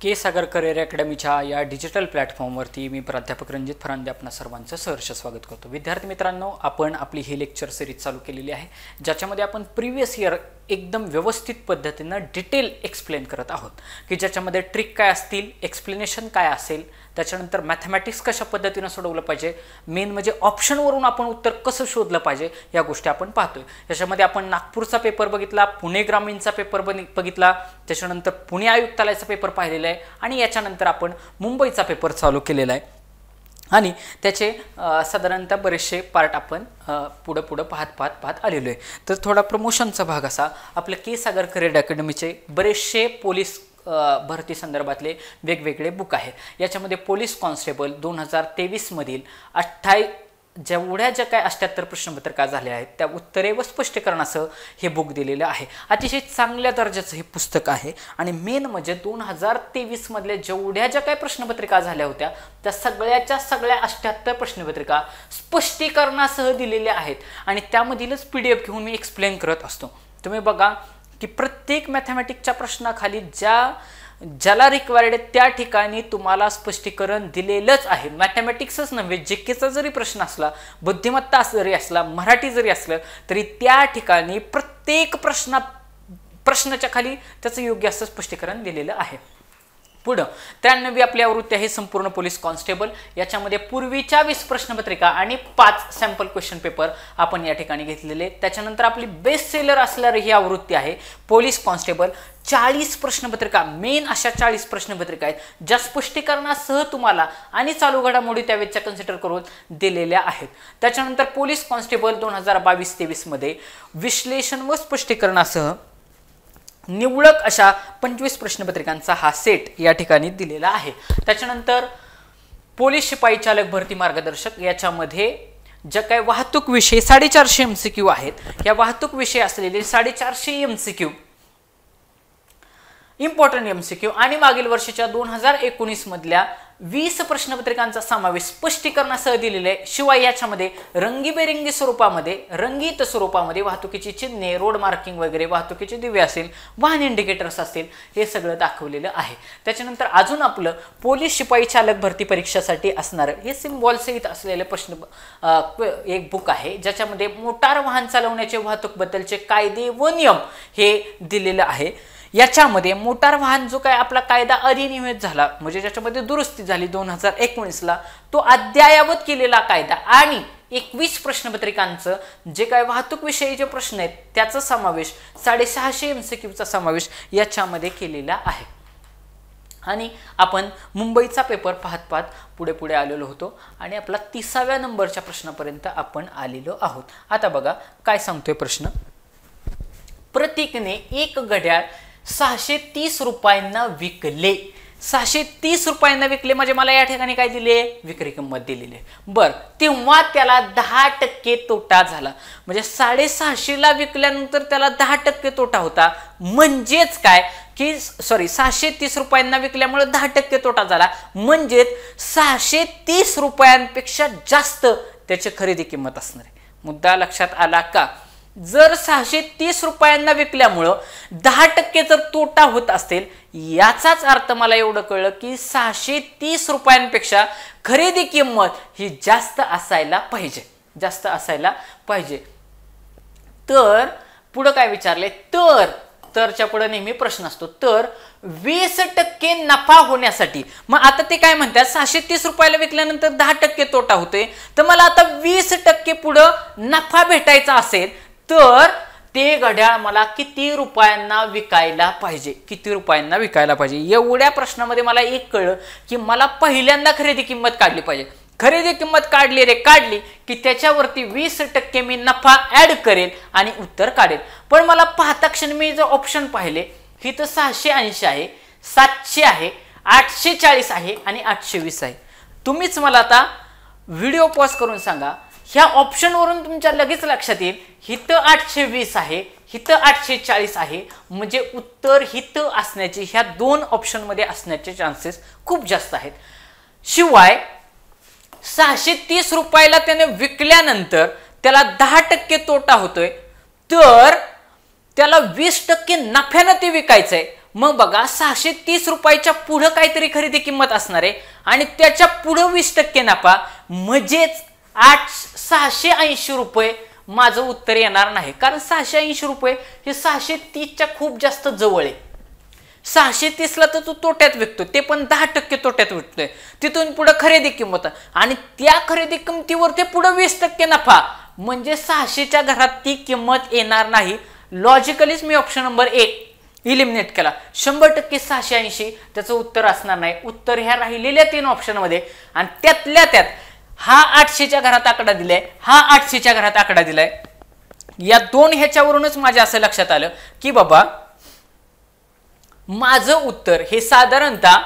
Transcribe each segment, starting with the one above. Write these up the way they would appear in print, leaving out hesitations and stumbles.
के सागर career अकॅडमीच्या या digital प्लॅटफॉर्मवरती मी प्राध्यापक रणजित फरांदे आपणा सर्वांचं सहर्ष स्वागत करतो। विद्यार्थी मित्रांनो, आपण आपली ही लेक्चर सिरीज चालू केलेली आहे, ज्याच्यामध्ये आपण प्रीवियस इयर एकदम व्यवस्थित पद्धतीने डिटेल एक्सप्लेन करत आहोत, की ज्याच्यामध्ये ट्रिक काय असतील, एक्सप्लेनेशन काय असेल, त्याच्यानंतर मॅथमॅटिक्स कशा पद्धतीने सोडवलं पाहिजे, मेन म्हणजे ऑप्शनवरून आपण उत्तर कसं शोधलं पाहिजे, या गोष्टी आपण पाहतोय। याच्यामध्ये आपण नागपूरचा पेपर बघितला, पुणे ग्रामीणचा पेपर बघितला, त्याच्यानंतर पुणे आयुक्तालयाचा पेपर पाहिलेला आहे आणि याच्यानंतर आपण मुंबईचा पेपर चालू केलेला आहे आणि त्याचे साधारणतः बरेचसे पार्ट आपण पुढे पाहत आलेलो आहे। तर थोडा प्रमोशनचा भाग असा, आपल्या के सागर करिअर अकॅडमीचे बरेचसे पोलीस भरती संदर्भातले वेगवेगळे बुक आहेत। याच्यामध्ये पोलीस कॉन्स्टेबल 2023 मधील 28 जेवढ्या ज्या काय 78 प्रश्नपत्रिका झाल्या आहेत त्या उत्तरे व स्पष्टीकरणासह हे बुक दिलेलं आहे। अतिशय चांगल्या दर्जाचं हे पुस्तक आहे आणि मेन म्हणजे 2023 मधल्या जेवढ्या ज्या काय प्रश्नपत्रिका झाल्या होत्या त्या सगळ्या 78 प्रश्नपत्रिका स्पष्टीकरणासह दिलेल्या आहेत आणि त्यामधीलच PDF घेऊन मी एक्सप्लेन करत असतो। तुम्ही बघा की प्रत्येक मॅथमॅटिक्सच्या प्रश्नाखाली ज्याला रिक्वायर्ड आहे त्या ठिकाणी तुम्हाला स्पष्टीकरण दिलेलंच आहे। मॅथमॅटिक्सच नव्हे, जीकेचा जरी प्रश्न असला, बुद्धिमत्ता जरी असला, मराठी जरी असलं तरी त्या ठिकाणी प्रत्येक प्रश्नाच्या खाली त्याचं योग्य असं स्पष्टीकरण दिलेलं आहे। पुढे 93 आपली आवृत्ती आहे संपूर्ण पोलीस कॉन्स्टेबल। याच्यामध्ये पूर्वीच्या 20 प्रश्नपत्रिका आणि 5 सॅम्पल क्वेश्चन पेपर आपण या ठिकाणी घेतलेले। त्याच्यानंतर आपली बेस्ट सेलर असणारी ही आवृत्ती आहे पोलीस कॉन्स्टेबल। 40 प्रश्नपत्रिका, मेन अशा 40 प्रश्नपत्रिका आहेत ज्या स्पष्टीकरणासह तुम्हाला आणि चालू घडामोडी त्यावेळेच्या कन्सिडर करून दिलेल्या आहेत। त्याच्यानंतर पोलीस कॉन्स्टेबल 2022-23 मध्ये विश्लेषण व स्पष्टीकरणासह निवडक अशा 25 प्रश्नपत्रिकांचा हा सेट या ठिकाणी दिलेला आहे। त्याच्यानंतर पोलीस शिपाई चालक भरती मार्गदर्शक, याच्यामध्ये जे काही वाहतूक विषय 450 MCQ आहेत, या वाहतूक विषय असलेले 450 MCQ इम्पॉर्टंट MCQ आणि मागील वर्षाच्या 2019 मधल्या 20 प्रश्नपत्रिकांचा समावेश स्पष्टीकरणासह दिलेला आहे। शिवाय याच्यामध्ये रंगीबेरंगी स्वरूपामध्ये, रंगीत स्वरूपामध्ये वाहतुकीची चिन्हे, रोड मार्किंग वगैरे, वाहतुकीचे दिवे असेल, वाहन इंडिकेटर्स असतील, हे सगळं दाखवलेलं आहे। त्याच्यानंतर अजून आपलं पोलीस शिपाई चालक भरती परीक्षेसाठी असणारं हे सिम्बॉल सहित असलेले एक बुक आहे, ज्याच्यामध्ये मोटार वाहन चालवण्याचे वाहतूक बद्दलचे कायदे व नियम हे दिलेलं आहे। याच्यामध्ये मोटार वाहन जो काय आपला कायदा अधिनियमित झाला, म्हणजे ज्याच्यामध्ये दुरुस्ती झाली 2019 ला, तो अद्ययावत केलेला कायदा आणि 21 प्रश्नपत्रिकांचं जे काय वाहतूक विषयीचे प्रश्न आहेत त्याचा समावेश 650 MCQचा समावेश याच्यामध्ये केलेला आहे। आणि आपण मुंबईचा पेपर पाहत पुढे आलेलो होतो आणि आपला 30व्या नंबरच्या प्रश्नापर्यंत आपण आलेलो आहोत। आता बघा काय सांगतोय प्रश्न। प्रतीकने एक घड्याळ 630 रुपयांना विकले। 630 रुपयांना विकले म्हणजे मला या ठिकाणी काय दिले, विक्री किंमत दिलेली आहे। बर, तेव्हा त्याला 10% तोटा झाला, म्हणजे 650 ला विकल्यानंतर त्याला 10% तोटा होता। म्हणजेच काय की 630 रुपयांना विकल्यामुळे 10% तोटा झाला, म्हणजेच 630 रुपयांपेक्षा जास्त त्याची खरेदी किंमत असणार आहे। मुद्दा लक्षात आला का? जर 630 रुपयांना विकल्यामुळं 10% जर तोटा होत असेल, याचाच अर्थ मला एवढं कळलं की 630 रुपयांपेक्षा खरेदी किंमत ही जास्त असायला पाहिजे। तर पुढे काय विचारले, तरच्या पुढे नेहमी प्रश्न असतो, तर 20% नफा होण्यासाठी, मग आता ते काय म्हणतात 630 रुपयाला विकल्यानंतर 10% तोटा होतोय, तर मला आता 20% पुढे नफा भेटायचा असेल तर ते घड्याळ मला किती रुपयांना विकायला पाहिजे, एवढ्या प्रश्नामध्ये मला एक कळलं की मला पहिल्यांदा खरेदी किंमत काढली पाहिजे। खरेदी किंमत काढली की त्याच्यावरती 20% मी नफा ऍड करेल आणि उत्तर काढेल। पण मला पाहता क्षणी मी जर ऑप्शन पाहिले, ही तर 680 आहे, 700 आहे, 840 आहे आणि 820 आहे। तुम्हीच मला आता व्हिडिओ पॉज करून सांगा, ह्या ऑप्शन वरून तुमच्या लगेच लक्षात येईल हिथं 820 आहे, हिथं 840 आहे, म्हणजे उत्तर हिथं असण्याचे, ह्या 2 ऑप्शन मध्ये असण्याचे चान्सेस खूप जास्त आहेत। शिवाय 630 रुपयाला त्याने विकल्यानंतर त्याला 10% तोटा होतोय, तर त्याला 20% नफ्याने ते विकायचंय, मग बघा 630 रुपयाच्या पुढे काहीतरी खरेदी किंमत असणार आहे आणि त्याच्या पुढे 20% नफा म्हणजेच 680 रुपये माझं उत्तर येणार नाही, कारण 680 रुपये हे 630च्या खूप जास्त जवळ आहे. 630ला तर तो तोट्यात विकतो, ते पण 10% तोट्यात विकतोय. तिथून पुढे खरेदी किंमत आणि त्या खरेदी किंमतीवर ते पुढे 20% नफा म्हणजे 600च्या घरात ती किंमत येणार नाही. लॉजिकलीच मी ऑप्शन नंबर 1 इलिमिनेट केला. 100% 680 त्याचं उत्तर असणार नाही. उत्तर ह्या राहिलेल्या 3 ऑप्शनमध्ये आणि त्यातल्या त्यात हा 800च्या घरात आकडा दिलाय, हा 800च्या घरात आकडा दिलाय. या 2 ह्याच्यावरूनच माझ्या असं लक्षात आलं की बाबा माझं उत्तर हे साधारणतः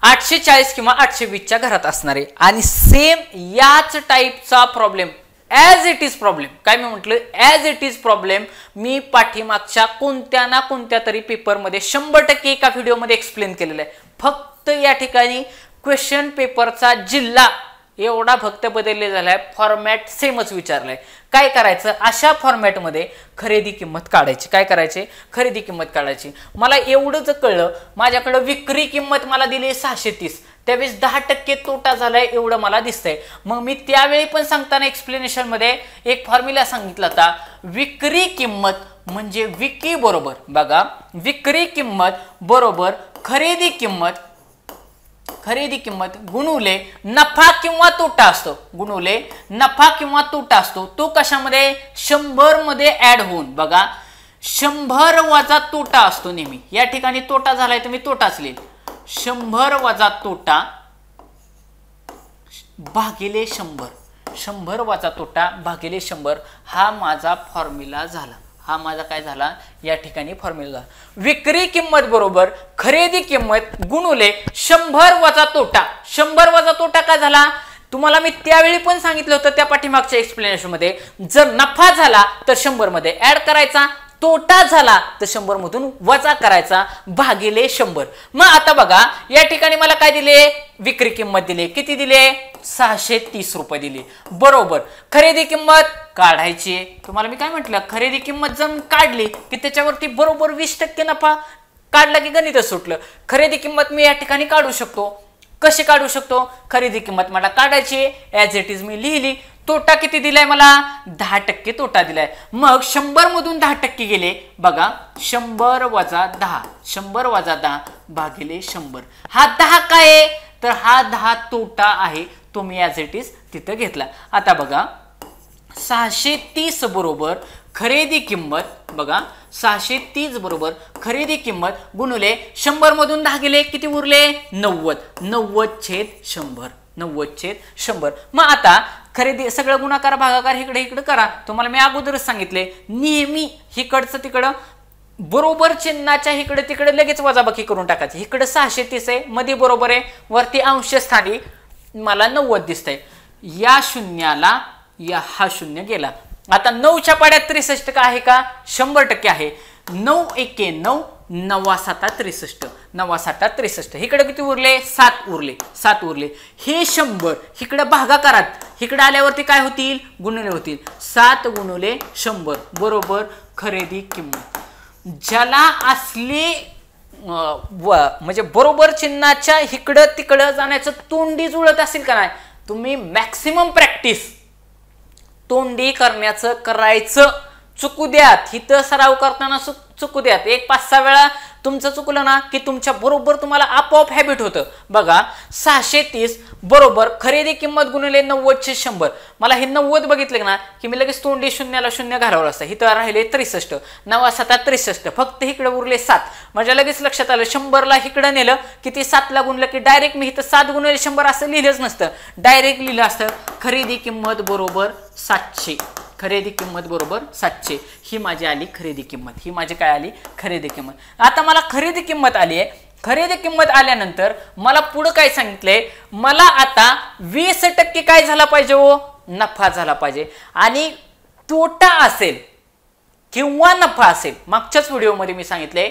840 किंवा 820च्या घरात असणार आहे. आणि सेम याच टाईपचा problem as it is problem, काय मी म्हटलं ॲज इट इज प्रॉब्लेम मी पाठीमागच्या कोणत्या ना कोणत्या तरी पेपरमध्ये 100% एका व्हिडिओमध्ये एक्सप्लेन केलेलं आहे. फक्त या ठिकाणी क्वेश्चन पेपरचा जिल्हा एवढा फक्त बदलले झालाय, फॉर्मॅट सेमच विचारलाय. काय करायचं, अशा फॉर्मॅटमध्ये खरेदी किंमत काढायची. काय करायचे, खरेदी किंमत काढायची. मला एवढंच कळलं, माझ्याकडे विक्री किंमत मला दिली 630, त्यावेळेस 10% तोटा झालाय एवढं मला दिसतंय. मग मी त्यावेळी पण सांगताना एक्सप्लेनेशन मध्ये एक फॉर्म्युला सांगितला होता, विक्री किंमत म्हणजे विकी बरोबर, बघा विक्री किंमत बरोबर खरेदी किंमत गुणुले नफा किंवा तोटा असतो, गुणुले नफा किंवा तोटा असतो. तो कशामध्ये, 100 मध्ये ऍड होऊन, बघा 100 वजा तोटा असतो नेहमी. या ठिकाणी तोटा झालाय तर मी तोटाच लिहिल, 100 वजा तोटा भागिले 100, 100 वजा तोटा भागिले 100 हा माझा फॉर्म्युला झाला. हा माझा काय झाला, या ठिकाणी फॉर्म्युला झाला. विक्री किंमत बरोबर खरेदी किंमत गुणुले 100 वजा तोटा. 100 वजा तोटा काय झाला, तुम्हाला मी त्यावेळी पण सांगितलं होतं त्या पाठीमागच्या एक्सप्लेनेशन मध्ये, जर नफा झाला तर 100 मध्ये ऍड करायचा, तोटा झाला तर 100 मधून वजा करायचा भागिले 100. मग आता बघा या ठिकाणी मला काय दिले, विक्री किंमत दिली, किती दिले, 630 रुपये दिली. बरोबर खरेदी किंमत काढायची. तुम्हाला मी काय म्हटलं, खरेदी किंमत जर काढली की त्याच्यावरती बरोबर 20% नफा काढला की गणित सुटलं. खरेदी किंमत मी या ठिकाणी काढू शकतो. कशी काढू शकतो, खरेदी किंमत मला काढायची, ॲज इट इज मी लिहिली. तोटा किती दिलाय मला, 10% तोटा दिलाय. मग 100 मधून 10% गेले, बघा 100 वजा 10, 100 वजा 10 भागिले 100. हा 10 काय आहे, तर हा 10 तोटा आहे, तो मी ॲज इट इज तिथं घेतला. आता बघा 630 बरोबर खरेदी किंमत, बघा 630 बरोबर खरेदी किंमत गुणुले 100 मधून 10 गेले, किती उरले, 90, 90/100, 90/100. मग आता खरेदी सगळं गुणाकार भागाकार इकडे इकडे करा. तुम्हाला मी अगोदरच सांगितले, नेहमी इकडचं तिकडं बरोबर चिन्हाच्या इकडे तिकडे लगेच वजाबाकी करून टाकायची. इकडे 630 आहे, मध्ये बरोबर आहे, वरती अंश स्थानी मला 90 दिसतंय. या शून्याला या हा शून्य गेला. आता 9च्या पाड्यात 63 का आहे का, 100% आहे. 9 एके 9, 9 7 63, 9 7 63. इकडे किती उरले, 7 उरले, 7 उरले. हे 100 इकडे भागाकारात इकडे आल्यावरती काय होतील, गुणिले होतील. 7 गुणिले 100 बरोबर खरेदी किंमत. ज्याला असले म्हणजे बरोबर चिन्हाच्या इकडं तिकडं जाण्याचं तोंडी जुळत असेल का नाही, तुम्ही मॅक्सिमम प्रॅक्टिस तोंडी करण्याचं करायचं. चुकू द्यात, इथं सराव करताना चुकू द्यात. 1-5-6 वेळा तुमचं चुकलं ना की तुमच्या बरोबर तुम्हाला आपोआप हॅबिट होतं. बघा 630 बरोबर खरेदी किंमत गुणिले 90/100. मला हे 90 बघितलं ना की मी लगेच तोंडी शून्याला शून्य घालवलं असतं. इथं राहिले 63, 9 7 63, फक्त इकडे उरले 7. माझ्या लगेच लक्षात आलं 100ला इकडे नेलं की ते 7ला गुणलं की डायरेक्ट मी इथं 7 गुणिले 100 असं लिहिलंच नसतं, डायरेक्ट लिहिलं असतं खरेदी किंमत बरोबर 700. खरेदी किंमत बरोबर 700 ही माझी आली खरेदी किंमत. ही माझी काय आली, खरेदी किंमत. आता मला खरेदी किंमत आली आहे. खरेदी किंमत आल्यानंतर मला पुढे काय सांगितलंय, मला आता 20% काय झाला पाहिजे, हो नफा झाला पाहिजे. आणि तोटा असेल किंवा नफा असेल, मागच्याच व्हिडिओमध्ये मी सांगितले,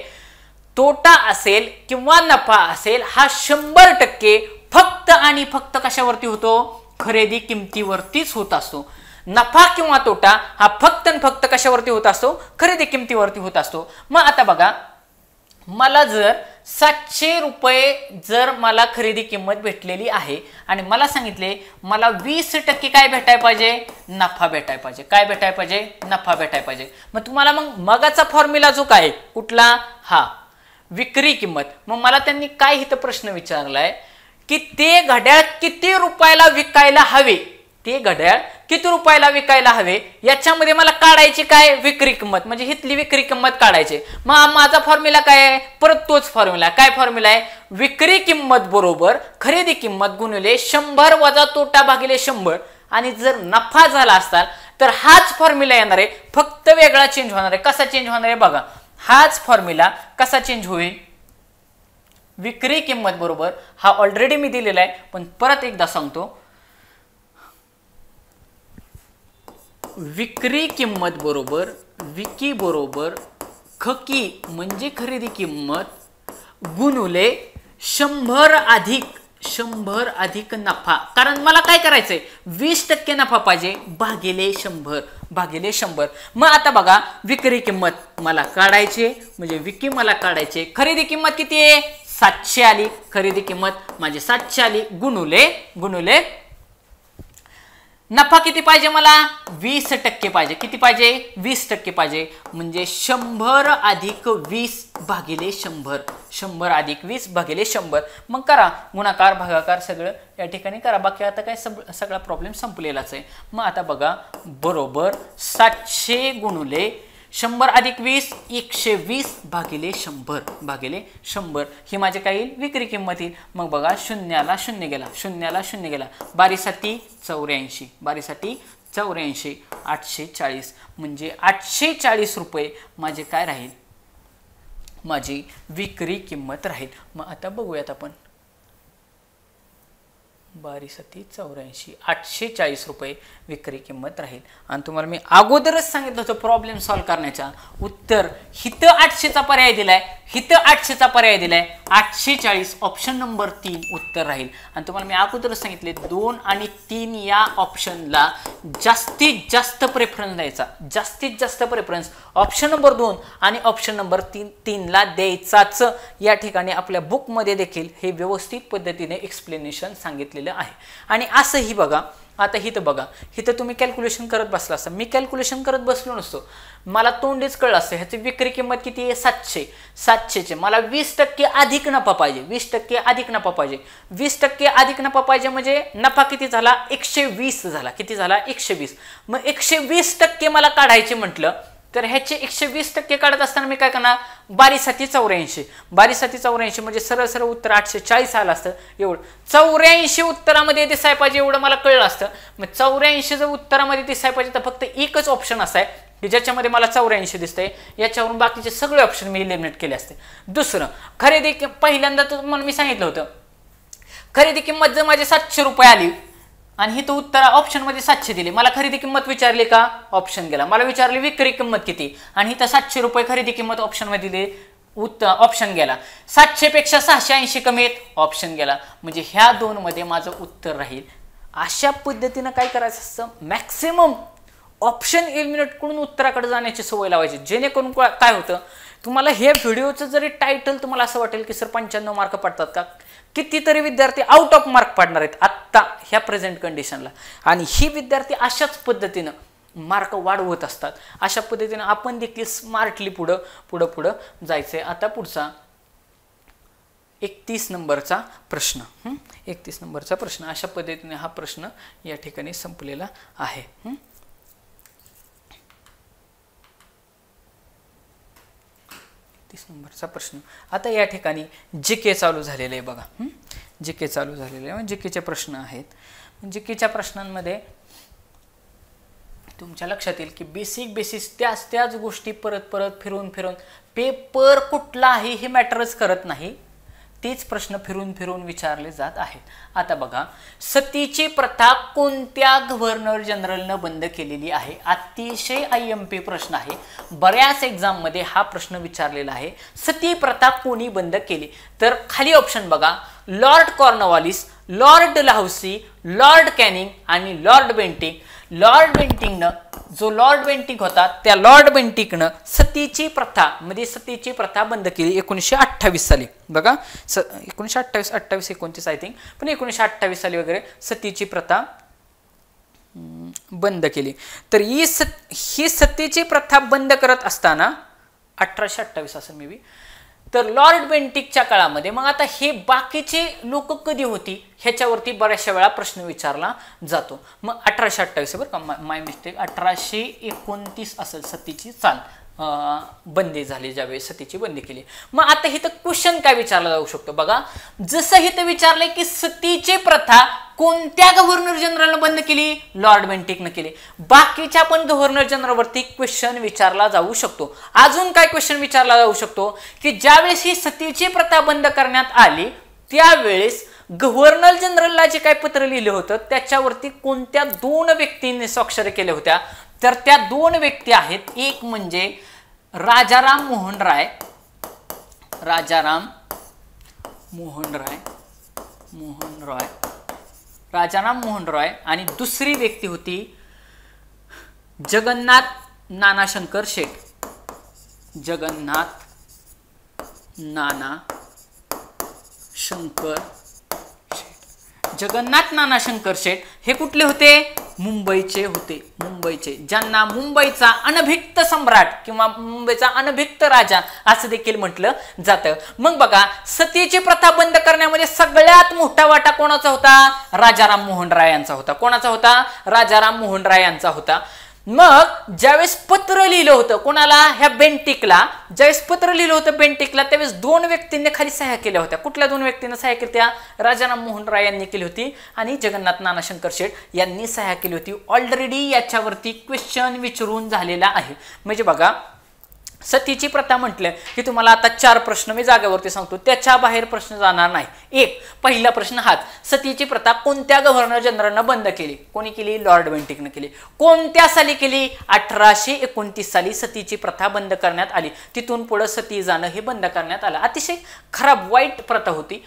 तोटा असेल किंवा नफा असेल हा 100% फक्त आणि फक्त कशावरती होतो, खरेदी किमतीवरतीच होत असतो. नफा किंवा तोटा हा फक्त आणि फक्त कशावरती होत असतो, खरेदी किमतीवरती होत असतो. मग आता बघा मला जर 700 रुपये जर मला खरेदी किंमत भेटलेली आहे आणि मला सांगितले मला 20% काय भेटायला पाहिजे, नफा भेटायला पाहिजे. काय भेटायला पाहिजे, नफा भेटायला पाहिजे. मग तुम्हाला मगाचा फॉर्म्युला जो काय कुठला, हा विक्री किंमत. मग मला त्यांनी काय इथं प्रश्न विचारलाय की ते घड्याळ किती रुपयाला विकायला हवे, ते घड्याळ किती रुपयाला विकायला हवे याच्यामध्ये मला काढायची काय, विक्री किंमत. म्हणजे इथली विक्री किंमत काढायची. मग माझा फॉर्म्युला काय आहे, परत तोच फॉर्म्युला. काय फॉर्म्युला आहे, विक्री किंमत बरोबर खरेदी किंमत गुणिले 100 वजा तोटा भागिले 100. आणि जर नफा झाला असता तर हाच फॉर्म्युला येणार आहे, फक्त वेगळा चेंज होणार आहे. कसा चेंज होणार आहे बघा, हाच फॉर्म्युला कसा चेंज होईल, विक्री किंमत बरोबर, हा ऑलरेडी मी दिलेला आहे पण परत एकदा सांगतो, विक्री किंमत बरोबर विकी बरोबर खकी म्हणजे खरेदी किंमत गुणुले 100 अधिक नफा. कारण मला काय करायचंय, 20% नफा पाहिजे भागिले 100. मग आता बघा, विक्री किंमत मला काढायची म्हणजे विकी मला काढायचे, खरेदी किंमत किती आहे 700 आली, खरेदी किंमत माझी 700 आली गुणुले नफा किती पाहिजे मला, 20% पाहिजे. किती पाहिजे, 20% पाहिजे. म्हणजे 100 अधिक 20 भागिले 100. 100 अधिक 20 भागिले 100. मग करा गुणाकार भागाकार सगळं या ठिकाणी करा. बाकी आता काय सगळा प्रॉब्लेम संपलेलाच आहे. मग आता बघा, बरोबर 700 गुणुले 100 अधिक 20 120 भागिले 100 ही माझे काय येईल, विक्री किंमत येईल. मग बघा, शून्याला शून्य गेला, बारीसाठी 84 840 म्हणजे 840 रुपये माझे काय राहील, माझी विक्री किंमत राहील. मग आता बघूयात आपण, 82 840 रुपये विक्री किंमत राहील. आणि तुम्हाला मी अगोदरच सांगितलं होतं प्रॉब्लेम सॉल्व्ह करण्याचा उत्तर हिथं 800चा पर्याय दिलाय, हिथं 800चा पर्याय दिलाय, 840 ऑप्शन नंबर 3 उत्तर राहील. आणि तुम्हाला मी अगोदरच सांगितले 2 आणि 3 या ऑप्शनला जास्तीत जास्त प्रेफरन्स द्यायचा, जास्तीत जास्त प्रेफरन्स ऑप्शन नंबर 2 आणि ऑप्शन नंबर 3 ला द्यायचाच. या ठिकाणी आपल्या बुकमध्ये देखील हे व्यवस्थित पद्धतीने एक्सप्लेनेशन सांगितलेलं आहे. आणि असंही बघा, आता हिथं बघा, हिथं तुम्ही कॅल्क्युलेशन करत बसला असता, मी कॅल्क्युलेशन करत बसलो नसतो, मला तोंडीच कळलं असतं ह्याची विक्री किंमत किती आहे 700 मला 20% अधिक नफा पाहिजे, 20% अधिक नफा पाहिजे, 20% अधिक नफा पाहिजे म्हणजे नफा किती झाला 120 झाला. किती झाला 120. मग 120% मला काढायचे म्हटलं तर ह्याचे 120% काढत असताना मी काय करणार, बारीसाठी 84 म्हणजे सरळ उत्तर 840 आलं असतं. एवढं 84 उत्तरामध्ये दिसायला पाहिजे एवढं मला कळलं असतं. मग 84 जर उत्तरामध्ये दिसायला पाहिजे तर फक्त एकच ऑप्शन असा आहे की ज्याच्यामध्ये मला 84 दिसतंय, याच्यावरून बाकीचे सगळे ऑप्शन मी एलिमिनेट केले असते. दुसरं, खरेदी पहिल्यांदा तुम्हाला मी सांगितलं होतं, खरेदी किंमत जर माझे 700 रुपये आली आणि ही तो उत्तर ऑप्शन मध्ये 700 दिले, मला खरेदी किंमत विचारली का, ऑप्शन गेला. मला विचारली विक्री किंमत किती आणि इथं 700 रुपये खरेदी किंमत ऑप्शन मध्ये दिली, ऑप्शन गेला. 700 पेक्षा 680 कमी आहेत, ऑप्शन गेला. म्हणजे ह्या दोन मध्ये माझं उत्तर राहील. अशा पद्धतीनं काय करायचं असतं, मॅक्सिमम ऑप्शन एलिमिनेट करून उत्तराकडे जाण्याची सवय लावायची. जेणेकरून काय होतं, तुम्हाला हे व्हिडिओचं जरी टायटल तुम्हाला असं वाटेल की सर 95 मार्क पडतात का, कितीतरी विद्यार्थी आउट ऑफ मार्क पडणार आहेत आत्ता ह्या प्रेझेंट कंडिशनला. आणि ही विद्यार्थी अशाच पद्धतीनं मार्क वाढवत असतात. अशा पद्धतीनं आपण देखील स्मार्टली पुढं जायचंय. आता पुढचा 31 नंबरचा प्रश्न, 31 नंबरचा प्रश्न. अशा पद्धतीने हा प्रश्न या ठिकाणी संपलेला आहे. 31 नंबरचा प्रश्न. आता या ठिकाणी जीके चालू झालेलं आहे बघा, जीके चालू झालेले आहे. जीकेचे प्रश्न आहेत. जीकेच्या प्रश्नांमध्ये तुमच्या लक्षात येईल की बेसिक त्याच गोष्टी परत फिरून पेपर कुठला आहे हे मॅटरच करत नाही, तेच प्रश्न फिरून विचारले जात आहेत. आता बघा, सतीची प्रथा कोणत्या गव्हर्नर जनरलनं बंद केलेली आहे. अतिशय IMP प्रश्न आहे, बऱ्याच एक्झाम मध्ये हा प्रश्न विचारलेला आहे. सती प्रथा कोणी बंद केली, तर खाली ऑप्शन बघा, Lord Cornwallis, Lord Dalhousie, Lord Canning आणि लॉर्ड बेंटिंग. लॉर्ड बेंटिंगनं जो लॉर्ड बेंटिक होता त्या लॉर्ड बेंटिकनं सतीची प्रथा म्हणजे सतीची प्रथा बंद केली 1928 साली. बघा 1928 29 आय थिंक, पण 1928 साली वगैरे सतीची प्रथा बंद केली. तर ही सतीची प्रथा बंद करत असताना 1828 असेल मे बी. तर लॉर्ड बेंटिकच्या काळामध्ये मग आता हे बाकीचे लोक कधी होती ह्याच्यावरती बऱ्याचशा वेळा प्रश्न विचारला जातो. मग 1828 बरं का, माय मिस्टेक, 1829 असेल सतीची चाल बंदी झाली, ज्यावेळी सतीची बंदी केली. मग आता इथं क्वेश्चन काय विचारला जाऊ शकतो बघा, जसं इथं विचारलंय की सतीची प्रथा कोणत्या गव्हर्नर जनरलनं बंद केली, लॉर्ड बेंटिकनं केली. बाकीच्या पण गव्हर्नर जनरलवरती क्वेश्चन विचारला जाऊ शकतो. अजून काय क्वेश्चन विचारला जाऊ शकतो की ज्यावेळेस ही सतीची प्रथा बंद करण्यात आली त्यावेळेस गव्हर्नर जनरलला जे काय पत्र लिहिलं होतं त्याच्यावरती कोणत्या 2 व्यक्तींनी स्वाक्षरी केल्या होत्या. तर त्या 2 व्यक्ती आहेत, एक म्हणजे राजाराम मोहन रॉय आणि दुसरी व्यक्ती होती जगन्नाथ नानाशंकर शेठ. जगन्नाथ नानाशंकर शेठ हे कुठले होते, मुंबईचे होते. ज्यांना मुंबईचा अनभिक्त सम्राट किंवा मुंबईचा अनभिक्त राजा असं देखील म्हटलं जातं. मग बघा सतीची प्रथा बंद करण्यामध्ये सगळ्यात मोठा वाटा कोणाचा होता, राजाराम मोहन राय यांचा होता. कोणाचा होता, राजाराम मोहन राय यांचा होता. मग ज्यावेळेस पत्र लिहिलं होतं कोणाला, ह्या बेंटिकला, ज्यावेळेस पत्र लिहिलं होतं बेंटिकला त्यावेळेस 2 व्यक्तींनी खाली सह्या केल्या होत्या. कुठल्या 2 व्यक्तींनी सह्या केल्या, राजाराम मोहन राय यांनी केली होती आणि जगन्नाथ नानाशंकर शेठ यांनी सह्या केली होती. ऑलरेडी याच्यावरती क्वेश्चन विचारून झालेला आहे. म्हणजे बघा सतीची प्रथा म्हटलं की तुम्हाला आता 4 प्रश्न मी जागेवरती सांगतो, त्याच्या बाहेर प्रश्न जाणार नाही. एक पहिला प्रश्न हाच, सतीची प्रथा कोणत्या गव्हर्नर जनरलनं बंद केली, कोणी केली, लॉर्ड बेंटिकनं केली. कोणत्या साली केली, 1829 साली सतीची प्रथा बंद करण्यात आली. तिथून पुढे सती जाणं हे बंद करण्यात आलं. अतिशय खराब वाईट प्रथा होती.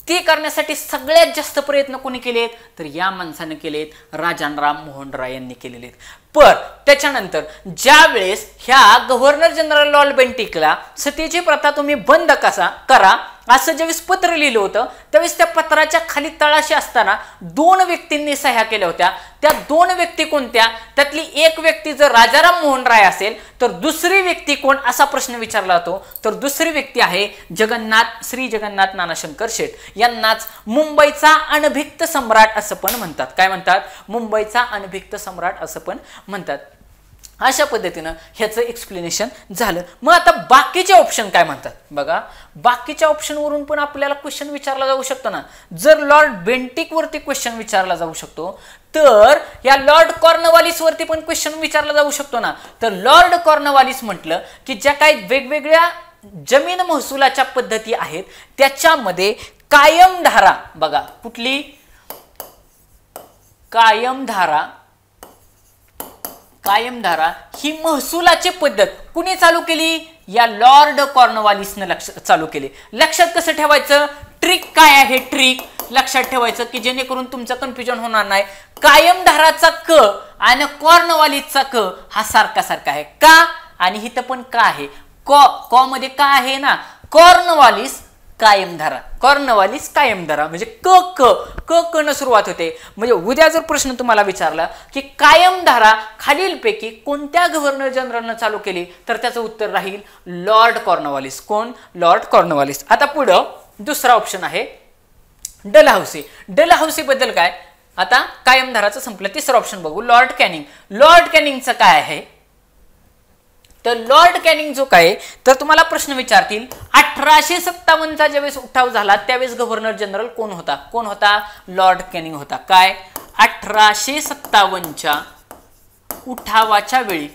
ते करण्यासाठी सगळ्यात जास्त प्रयत्न कोणी केलेत, तर या माणसाने केलेत, राजाराम मोहन राय यांनी केलेले आहेत. पण त्याच्यानंतर ज्या वेळेस ह्या गव्हर्नर जनरल लॉर्ड बेंटिकला सतीची प्रथा तुम्ही बंद करा असं ज्यावेळेस पत्र लिहिलं होतं त्यावेळेस त्या पत्राच्या खाली तळाशी असताना 2 व्यक्तींनी सह्या केल्या होत्या. त्या 2 व्यक्ती कोणत्या, त्यातली एक व्यक्ती जर राजाराम मोहन राय असेल तर दुसरी व्यक्ती कोण असा प्रश्न विचारला जातो. तर दुसरी व्यक्ती आहे श्री जगन्नाथ नानाशंकर शेठ. यांनाच मुंबईचा अनभिक्त सम्राट असं पण म्हणतात. काय म्हणतात, मुंबईचा अनभिक्त सम्राट असं पण म्हणतात. अशा पद्धतीनं ह्याचं एक्सप्लेनेशन झालं. मग आता बाकीचे ऑप्शन काय म्हणतात बघा, बाकीच्या ऑप्शनवरून पण आपल्याला क्वेश्चन विचारला जाऊ शकतो ना. जर लॉर्ड बेंटिक वरती क्वेश्चन विचारला जाऊ शकतो तर या लॉर्ड कॉर्नवालिस वरती पण क्वेश्चन विचारला जाऊ शकतो ना. तर लॉर्ड कॉर्नवालिस म्हटलं की ज्या काही वेगवेगळ्या जमीन महसुलाच्या पद्धती आहेत त्याच्यामध्ये कायमधारा, बघा कुठली, कायमधारा ही महसुलाची पद्धत कुणी चालू केली, या लॉर्ड कॉर्नवालिसने चालू केली. लक्षात कसं ठेवायचं, ट्रिक काय आहे, ट्रिक लक्षात ठेवायचं की जेणेकरून तुमचं कन्फ्युजन होणार नाही. कायमधाराचा क आणि कॉर्नवालिसचा क हा सारखा आहे का, आणि इथं पण का आहे, क मध्ये का आहे ना, कॉर्नवालिस कायमधारा म्हणजे क न सुरुवात होते. म्हणजे उद्या जर प्रश्न तुम्हाला विचारला की कायमधारा खालीलपैकी कोणत्या गव्हर्नर जनरलनं चालू केली तर त्याचं उत्तर राहील लॉर्ड कॉर्नवालिस. कोण, लॉर्ड कॉर्नवालिस. आता पुढं दुसरा ऑप्शन आहे डलहौसी. डलहौसी बद्दल काय, आता कायमधाराचं संपलं. तिसरा ऑप्शन बघू, लॉर्ड कॅनिंग. लॉर्ड कॅनिंगचं काय आहे, तर लॉर्ड कॅनिंग जो काय तर तुम्हाला प्रश्न विचारतील 1857चा ज्यावेळेस उठाव झाला त्यावेळेस गव्हर्नर जनरल कोण होता, लॉर्ड कॅनिंग होता. काय, 1857च्या उठावाच्या वेळी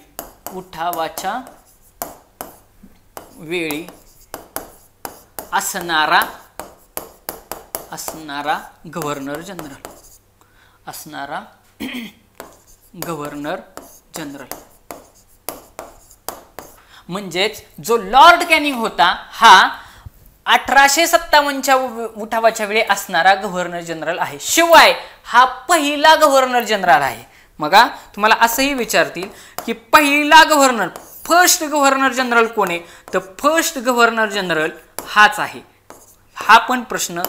असणारा गव्हर्नर जनरल म्हणजेच जो लॉर्ड कॅनिंग होता हा 1857च्या उठावाच्या वेळी असणारा गव्हर्नर जनरल आहे. शिवाय हा पहिला गव्हर्नर जनरल आहे. मग तुम्हाला असंही विचारतील की पहिला गव्हर्नर, फर्स्ट गव्हर्नर जनरल कोण आहे, तर फर्स्ट गव्हर्नर जनरल हाच आहे. हा पण प्रश्न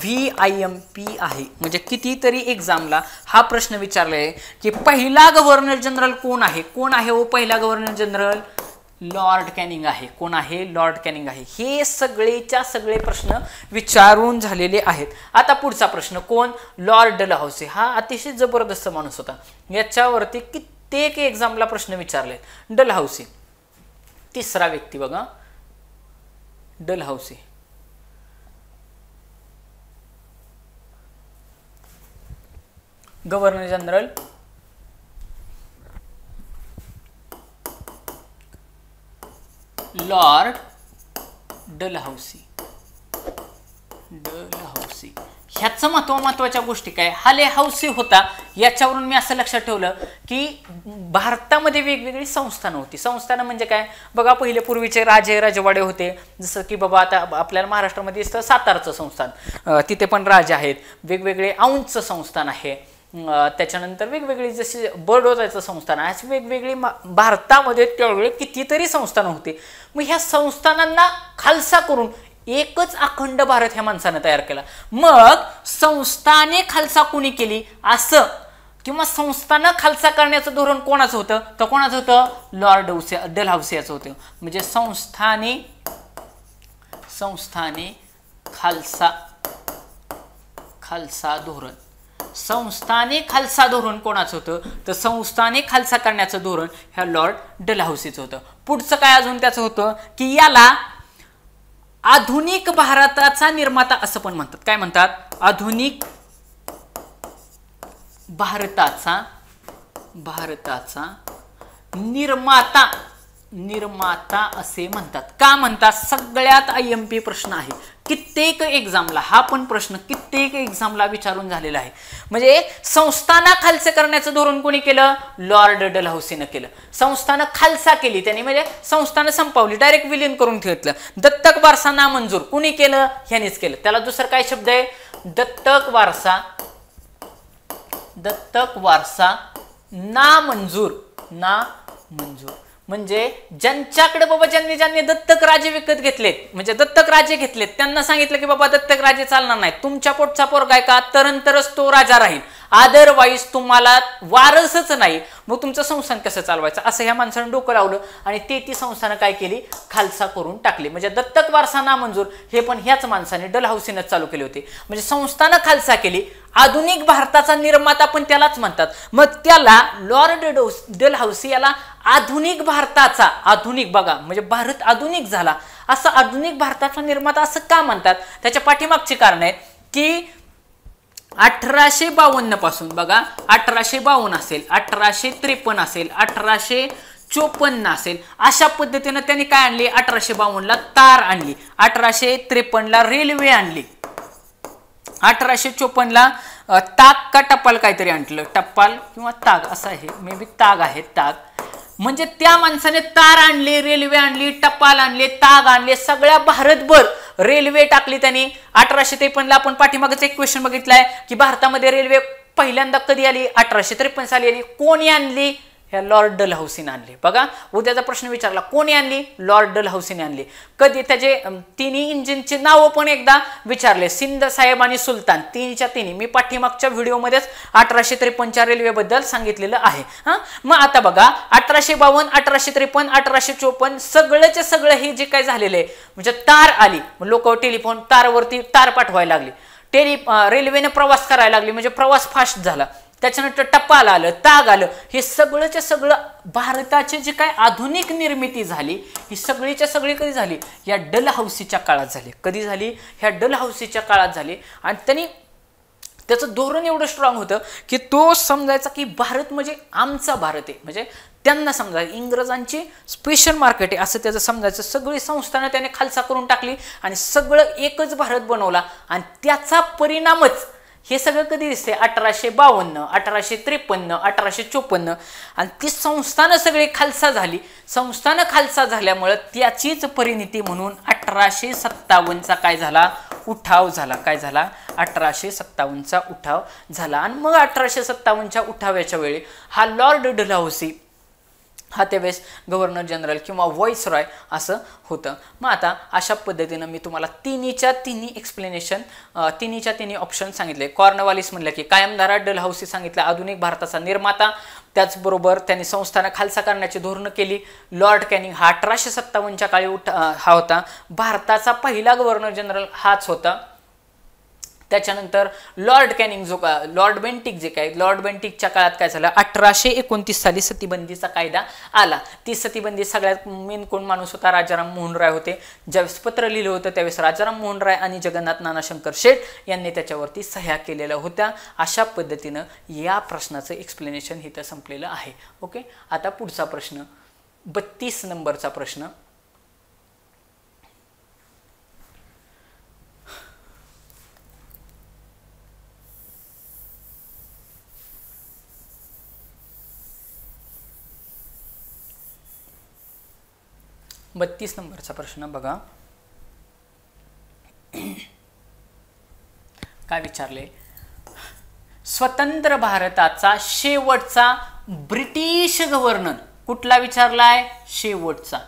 VIMP आहे. म्हणजे कितीतरी एक्झामला हा प्रश्न विचारला आहे की पहिला गव्हर्नर जनरल कोण आहे. कोण आहे हो पहिला गव्हर्नर जनरल? लॉर्ड कॅनिंग आहे. कोण आहे? लॉर्ड कॅनिंग आहे. हे सगळेच्या सगळे प्रश्न विचारून झालेले आहेत. आता पुढचा प्रश्न कोण? Lord Dalhousie. हा अतिशय जबरदस्त माणूस होता. याच्यावरती कित्येक एक्झामला प्रश्न विचारले. डलहौसी तिसरा व्यक्ती बघा, Dalhousie. Governor general Lord Dalhousie. Dalhousie ह्याचं महत्वाच्या गोष्टी काय? हा लय हौसी होता. याच्यावरून मी असं लक्षात ठेवलं की भारतामध्ये वेगवेगळी संस्थानं होती. संस्थानं म्हणजे काय बघा, पहिले पूर्वीचे राजे राजवाडे होते. जसं की बाबा आता आपल्याला महाराष्ट्रामध्ये दिसतं सातारचं संस्थान, तिथे पण राजे आहेत. वेगवेगळे औंधचं संस्थान आहे. त्याच्यानंतर वेगवेगळी जशी बडोद्याचं संस्थान आहे. अशी वेगवेगळी भारतामध्ये त्यावेळी कितीतरी संस्थानं होती. मग ह्या संस्थानांना खालसा करून एकच अखंड भारत ह्या माणसानं तयार केला. मग संस्थाने खालसा कोणी केली असं, किंवा संस्थानं खालसा करण्याचं धोरण कोणाचं होतं? तर कोणाचं होतं? लॉर्ड डलहौसी याचं होतं. म्हणजे संस्थाने खालसा धोरण. संस्थाने खालसा धोरण कोणाचं होतं? तर संस्थाने खालसा करण्याचं धोरण ह्या लॉर्ड डलहौसीचं होतं. पुढचं काय अजून त्याचं होतं की याला आधुनिक भारताचा निर्माता असं पण म्हणतात. काय म्हणतात? आधुनिक भारताचा निर्माता असे म्हणतात. का म्हणतात? सगळ्यात IMP प्रश्न आहे. कित्येक एक्झामला हा पण प्रश्न कित्येक एक्झामला विचारून झालेला आहे. म्हणजे संस्थाना खालसा करण्याचं धोरण कोणी केलं? लॉर्ड डलहौसीनं केलं. संस्थानं खालसा केली त्यांनी, म्हणजे संस्थानं संपवली, डायरेक्ट विलीन करून ठेवलं. दत्तक वारसा नामंजूर कोणी केलं? ह्यानेच केलं. त्याला दुसरं काय शब्द आहे? दत्तक वारसा नामंजूर. म्हणजे ज्यांच्याकडे बाबा ज्यांनी दत्तक राजे विकत घेतलेत, म्हणजे दत्तक राजे घेतलेत, त्यांना सांगितलं की बाबा दत्तक राजे चालणार नाही, तुमच्या पोटचा पोरगा आहे का तरच तो राजा राहील, अदरवाईज तुम्हाला वारसच नाही. मग तुमचं संस्थान कसं चालवायचं असं ह्या माणसानं डोकं लावलं आणि ती संस्थानं काय केली? खालसा करून टाकली. म्हणजे दत्तक वारसा नामंजूर हे पण ह्याच माणसाने डलहौसीनं चालू केले होते. म्हणजे संस्थानं खालसा केली. आधुनिक भारताचा निर्माता पण त्यालाच म्हणतात. मग त्याला लॉर्ड डलहौसी याला आधुनिक भारताचा, आधुनिक बघा म्हणजे भारत आधुनिक झाला असं आधुनिक भारताचा निर्माता असं का म्हणतात? त्याच्या पाठीमागची कारण आहेत की 1852 पासून बघा 1852 असेल, 1853 असेल, 1854 असेल, अशा पद्धतीनं त्यांनी काय आणली? 1852ला तार आणली, 1853ला रेल्वे आणली, 1854ला ताग का टपाल काहीतरी आणलं, टपाल किंवा ताग असं आहे, मे बी ताग आहे, ताग. म्हणजे त्या माणसाने तार आणले, रेल्वे आणली, टपाल आणले, ताग आणले, सगळ्या भारतभर रेल्वे टाकली त्यांनी. 1853ला आपण पाठीमागच एक क्वेश्चन बघितलाय की भारतामध्ये रेल्वे पहिल्यांदा कधी आली? 1853 साली आली. कोणी आणली? ह्या लॉर्ड डलहौसीने आणली. बघा उद्याचा प्रश्न विचारला कोणी आणली? लॉर्ड डलहौसीने आणली. कधी त्याचे तिन्ही इंजिनचे नाव पण एकदा विचारले, सिंध साहेब आणि सुलतान, तिन्हीच्या तिन्ही. मी पाठीमागच्या व्हिडिओमध्येच 1853च्या रेल्वेबद्दल सांगितलेलं आहे. मग आता बघा 1852, 1853, 1854 सगळंचे सगळं हे जे काय झालेलं आहे म्हणजे तार आली, लोक टेलिफोन तारवरती तार पाठवायला लागली, रेल्वेने प्रवास करायला लागली, म्हणजे प्रवास फास्ट झाला. त्याच्यानंतर टपाल आलं, ताग आलं, हे सगळंच्या सगळं भारताची जी काय आधुनिक निर्मिती झाली ही सगळीच्या सगळी कधी झाली? या डलहौसीच्या काळात झाली. कधी झाली? ह्या डलहौसीच्या काळात झाली. आणि त्यांनी त्याचं धोरण एवढं स्ट्रॉंग होतं की तो समजायचा की भारत म्हणजे आमचा भारत आहे, म्हणजे त्यांना समजायचं इंग्रजांची स्पेशल मार्केट आहे असं त्याचं समजायचं. सगळी संस्थानं त्याने खालसा करून टाकली आणि सगळं एकच भारत बनवला. आणि त्याचा परिणामच हे सगळं कधी दिसते? 1852, 1853, 1854. आणि ती संस्थानं सगळी खालसा झाली. संस्थानं खालसा झाल्यामुळं त्याचीच परिणिती म्हणून 1857चा काय झाला? उठाव झाला. काय झाला? 1857चा उठाव झाला आणि मग 1857च्या उठावाच्या वेळी हा लॉर्ड डलहौसी हा त्यावेळेस गव्हर्नर जनरल किंवा व्हाईसरॉय असं होतं. मग आता अशा पद्धतीनं मी तुम्हाला तिन्हीच्या तिन्ही ऑप्शन सांगितले. कॉर्नवालिस म्हणलं की कायमधारा, डलहौसी सांगितलं आधुनिक भारताचा निर्माता, त्याचबरोबर त्यांनी संस्थानं खालसा करण्याची धोरणं केली. लॉर्ड कॅनिंग हा 1857च्या काळी हा होता. भारताचा पहिला गव्हर्नर जनरल हाच होता. त्याच्यानंतर लॉर्ड कॅनिंग लॉर्ड बेंटिकच्या काळात काय झालं, 1829 साली सतीबंदीचा कायदा आला. ती सतीबंदी सगळ्यात मेन कोण माणूस होता, राजाराम मोहन राय होते. ज्यावेळेस पत्र लिहिलं होतं त्यावेळेस राजाराम मोहन राय आणि जगन्नाथ नानाशंकर शेठ यांनी त्याच्यावरती सह्या केलेल्या होत्या. अशा पद्धतीनं या प्रश्नाचं एक्सप्लेनेशन इथं संपलेलं आहे. ओके, आता पुढचा प्रश्न 32 नंबरचा प्रश्न. बत्तीस नंबरचा प्रश्न बघा काय विचारले. स्वतंत्र भारताचा शेवटचा ब्रिटिश गव्हर्नर कुठला विचारलाय, शेवटचा.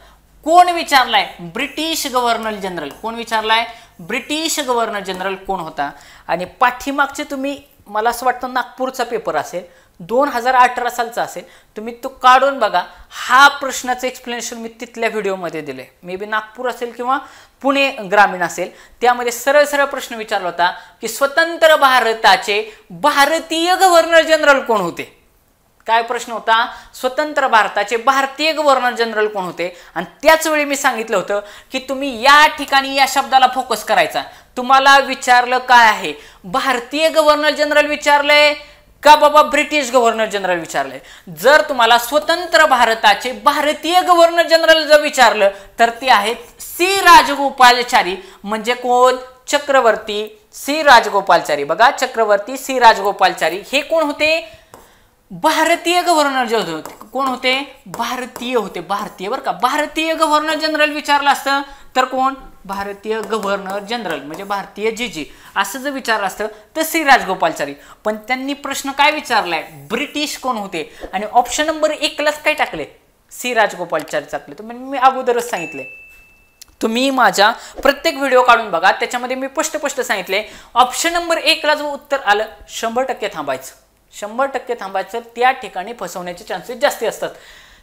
कोण विचारलाय, ब्रिटिश गव्हर्नर जनरल. कोण विचारलाय, ब्रिटिश गव्हर्नर जनरल कोण होता. आणि पाठीमागचे तुम्ही, मला असं वाटतं नागपूरचा पेपर असेल 2018 सालचा असेल, तुम्ही तो काढून बघा. हा प्रश्नाचं एक्सप्लेनेशन मी तिथल्या व्हिडिओमध्ये दिले. मे बी नागपूर असेल किंवा पुणे ग्रामीण असेल, त्यामध्ये सरळ सरळ प्रश्न विचारला होता की स्वतंत्र भारताचे भारतीय गव्हर्नर जनरल कोण होते. काय प्रश्न होता, स्वतंत्र भारताचे भारतीय गव्हर्नर जनरल कोण होते. आणि त्याच वेळी मी सांगितलं होतं की तुम्ही या ठिकाणी या शब्दाला फोकस करायचा. तुम्हाला विचारलं काय आहे, भारतीय गव्हर्नर जनरल विचारलंय का बाबा ब्रिटिश गव्हर्नर जनरल विचारलंय. जर तुम्हाला स्वतंत्र भारताचे भारतीय गव्हर्नर जनरल जर विचारलं तर ते आहेत सी राजगोपालाचारी. म्हणजे कोण, चक्रवर्ती सी राजगोपालाचारी. बघा, चक्रवर्ती सी राजगोपालाचारी हे कोण होते, भारतीय गव्हर्नर जे होते. कोण होते, भारतीय होते. भारतीय बरं का, भारतीय गव्हर्नर जनरल विचारलं असतं तर कोण, भारतीय गव्हर्नर जनरल म्हणजे भारतीय जीजी असं जर विचारलं असतं तर सी राजगोपालाचारी. पण त्यांनी प्रश्न काय विचारलाय, ब्रिटिश कोण होते. आणि ऑप्शन नंबर 1लाच काय टाकले, सी राजगोपालाचारी टाकले. तर मी अगोदरच सांगितले, तुम्ही माझ्या प्रत्येक व्हिडिओ काढून बघा, त्याच्यामध्ये मी स्पष्ट सांगितले ऑप्शन नंबर 1ला जो उत्तर आलं 100% थांबायचं. 100% थांबायचं, त्या ठिकाणी फसवण्याचे चान्सेस जास्ती असतात.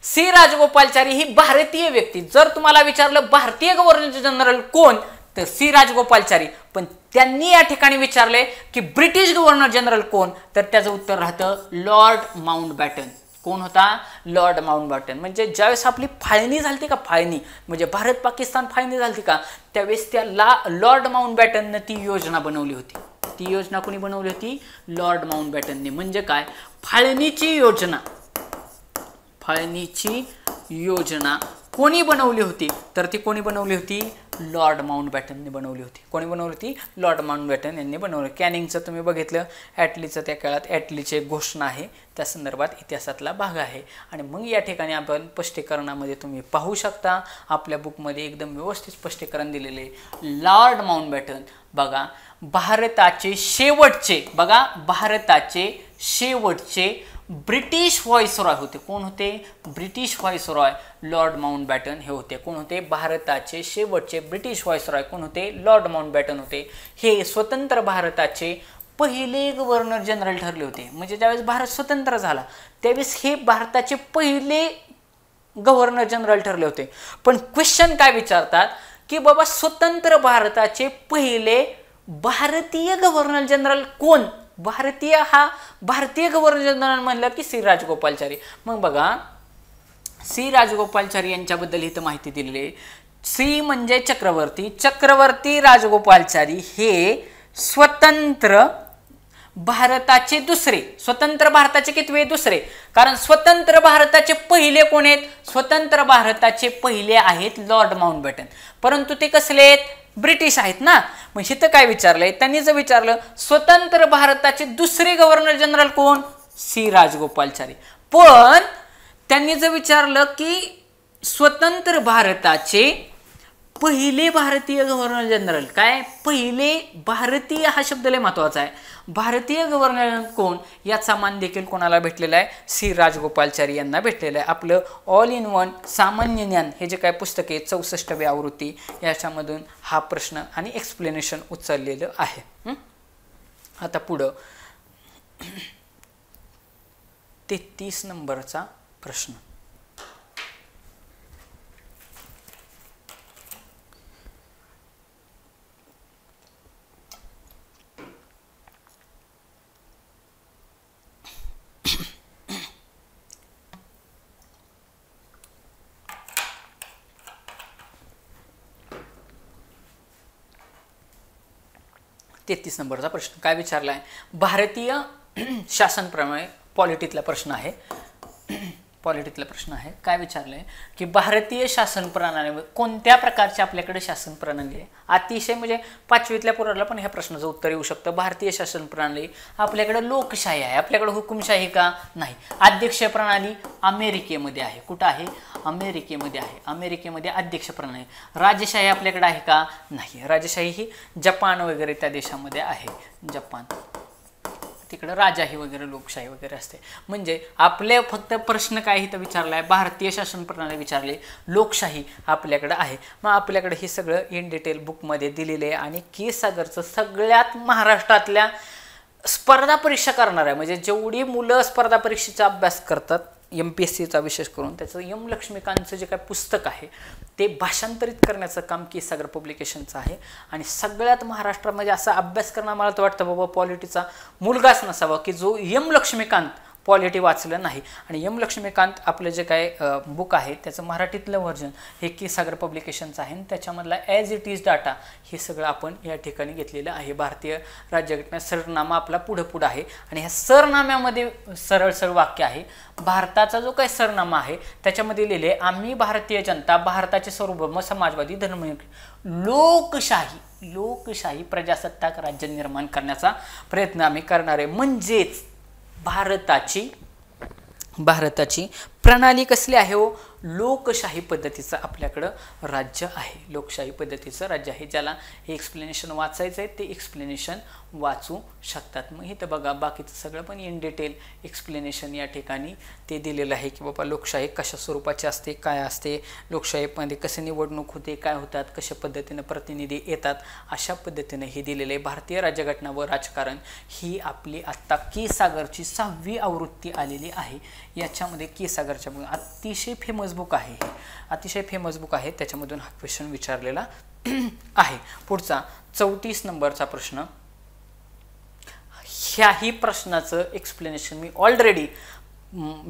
सी राजगोपालाचारी ही भारतीय व्यक्ती. जर तुम्हाला विचारलं भारतीय गव्हर्नर जनरल कोण तर सी राजगोपालाचारी. पण त्यांनी या ठिकाणी विचारले की ब्रिटिश गव्हर्नर जनरल कोण, तर त्याचं उत्तर राहतं लॉर्ड माउंटबॅटन. कोण होता, लॉर्ड माउंटबॅटन. म्हणजे ज्यावेळेस आपली फाळणी झाली का, फाळणी म्हणजे भारत पाकिस्तान फाळणी झाली का, त्यावेळेस त्या लॉर्ड माउंटबॅटननं ती योजना बनवली होती. ती योजना कोणी बनवली होती, लॉर्ड माउंटबॅटनने. म्हणजे काय, फाळणीची योजना. फाळणीची योजना कोणी बनवली होती तर ती कोणी बनवली होती, लॉर्ड माउंटबॅटनने बनवली होती. कोणी बनवली होती, लॉर्ड माउंटबॅटन यांनी बनवली. कॅनिंगचं तुम्ही बघितलं, ॲटलीचं त्या काळात ॲटलीची एक घोषणा आहे, त्या संदर्भात इतिहासातला भाग आहे. आणि मग या ठिकाणी आपण स्पष्टीकरणामध्ये तुम्ही पाहू शकता, आपल्या बुकमध्ये एकदम व्यवस्थित स्पष्टीकरण दिलेले. लॉर्ड माउंटबॅटन बघा, भारताचे शेवटचे, बघा भारताचे शेवटचे ब्रिटिश व्हाईसरॉय होते. कोण होते, ब्रिटिश व्हाईसरॉय लॉर्ड माउंटबॅटन हे होते. कोण होते, भारताचे शेवटचे ब्रिटिश व्हाईसरॉय कोण होते, लॉर्ड माउंटबॅटन होते. हे स्वतंत्र भारताचे पहिले गव्हर्नर जनरल ठरले होते. म्हणजे ज्यावेळेस भारत स्वतंत्र झाला त्यावेळेस हे भारताचे पहिले गव्हर्नर जनरल ठरले होते. पण क्वेश्चन काय विचारतात की बाबा स्वतंत्र भारताचे पहिले भारतीय गव्हर्नर जनरल कोण. भारतीय गव्हर्नर जनरल म्हणलं की सी राजगोपालाचारी. मग बघा, सी राजगोपालाचारी यांच्याबद्दल इथं माहिती दिलेली आहे. सी म्हणजे चक्रवर्ती. चक्रवर्ती राजगोपालाचारी हे स्वतंत्र भारताचे दुसरे, स्वतंत्र भारताचे कितवे, दुसरे. कारण स्वतंत्र भारताचे पहिले कोण आहेत, स्वतंत्र भारताचे पहिले आहेत लॉर्ड माउंटबॅटन. परंतु ते कसले आहेत, ब्रिटिश आहेत ना. मग इथं काय विचारलंय, त्यांनी जर विचारलं स्वतंत्र भारताचे दुसरे गव्हर्नर जनरल कोण, सी राजगोपालाचारी. पण त्यांनी जर विचारलं की स्वतंत्र भारताचे पहिले भारतीय गव्हर्नर जनरल, काय पहिले भारतीय हा शब्द लय महत्वाचा आहे. भारतीय गव्हर्नर कोण याचा मान देखील कोणाला भेटलेला आहे, सी राजगोपालचारी यांना भेटलेला आहे. आपलं ऑल इन वन सामान्य ज्ञान हे जे काय पुस्तक आहे 64वी आवृत्ती याच्यामधून हा प्रश्न आणि एक्सप्लेनेशन उचललेलं आहे. आता पुढं 33 नंबरचा प्रश्न. तेहतीस नंबरचा प्रश्न काय विचारला आहे, भारतीय शासन प्रणाली पॉलिटीतला प्रश्न आहे. पॉलिटीतला प्रश्न आहे. काय विचारलं आहे की भारतीय शासन प्रणालीमध्ये कोणत्या प्रकारची आपल्याकडे शासन प्रणाली आहे. अतिशय म्हणजे 5वीतल्या पोराला पण ह्या प्रश्नाचं उत्तर येऊ शकतं. भारतीय शासन प्रणाली आपल्याकडे लोकशाही आहे, आपल्याकडे हुकुमशाही का नाही. अध्यक्ष प्रणाली अमेरिकेमध्ये आहे. कुठं आहे, अमेरिकेमध्ये आहे. अमेरिकेमध्ये अध्यक्ष प्रणाली. राजशाही आपल्याकडे आहे का नाही. राजशाही ही जपान वगैरे त्या देशामध्ये आहे. जपान तिकडे राजाही वगैरे लोकशाही वगैरे असते. म्हणजे आपले फक्त प्रश्न काय इथं विचारला आहे, भारतीय शासन प्रणाली विचारली, लोकशाही आपल्याकडे आहे. मग आपल्याकडे हे सगळं इन डिटेल बुकमध्ये दिलेलं आहे. आणि के सागरचं सगळ्यात महाराष्ट्रातल्या स्पर्धा परीक्षा करणार आहे, म्हणजे जेवढी मुलं स्पर्धा परीक्षेचा अभ्यास करतात MPSCचा विशेष करून, त्याचं एम लक्ष्मीकांतचं जे काय पुस्तक आहे ते भाषांतरित करण्याचं काम के सागर पब्लिकेशनचं आहे. आणि सगळ्यात महाराष्ट्रामध्ये असा अभ्यास करणं मला तर वाटतं बाबा पॉलिटीचा मुलगाच नसावा की जो एम लक्ष्मीकांत पॉलिटी वाचलं नाही. आणि एम लक्ष्मीकांत आपलं जे काय बुक आहे त्याचं मराठीतलं व्हर्जन हे के सागर पब्लिकेशनचं आहे. आणि त्याच्यामधला ॲज इट इज डाटा हे सगळं आपण या ठिकाणी घेतलेलं आहे. भारतीय राज्यघटना सरनामा आपला पुढं आहे. आणि ह्या सरनाम्यामध्ये सरळ सरळ वाक्य आहे. भारताचा जो काही सरनामा आहे त्याच्यामध्ये लिहिले, आम्ही भारतीय जनता भारताचे सार्वभौम समाजवादी धर्मनिरपेक्ष लोकशाही प्रजासत्ताक राज्य निर्माण करण्याचा प्रयत्न आम्ही करणार आहे. म्हणजेच भारताची प्रणाली कसली आहे हो, लोकशाही पद्धतीचं आपल्याकडं राज्य आहे. लोकशाही पद्धतीचं राज्य आहे. ज्याला हे एक्सप्लेनेशन वाचायचं आहे ते एक्सप्लेनेशन वाचू शकतात. मग इथं बघा बाकीचं सगळं पण इन डिटेल एक्सप्लेनेशन या ठिकाणी ते दिलेलं आहे की बाबा लोकशाही कशा स्वरूपाची असते, काय असते, लोकशाहीमध्ये कसे निवडणूक होते, काय होतात, कशा पद्धतीनं प्रतिनिधी येतात, अशा पद्धतीनं हे दिलेलं आहे. भारतीय राज्यघटना व राजकारण ही आपली आत्ता के सागरची 6वी आवृत्ती आलेली आहे. याच्यामध्ये के सागरच्या अतिशय फेमस बुक आहे, अतिशय फेमस बुक आहे. त्याच्यामधून हा क्वेश्चन विचारलेला आहे. पुढचा 34 नंबरचा प्रश्न. ह्याही प्रश्नाचं एक्सप्लेनेशन मी ऑलरेडी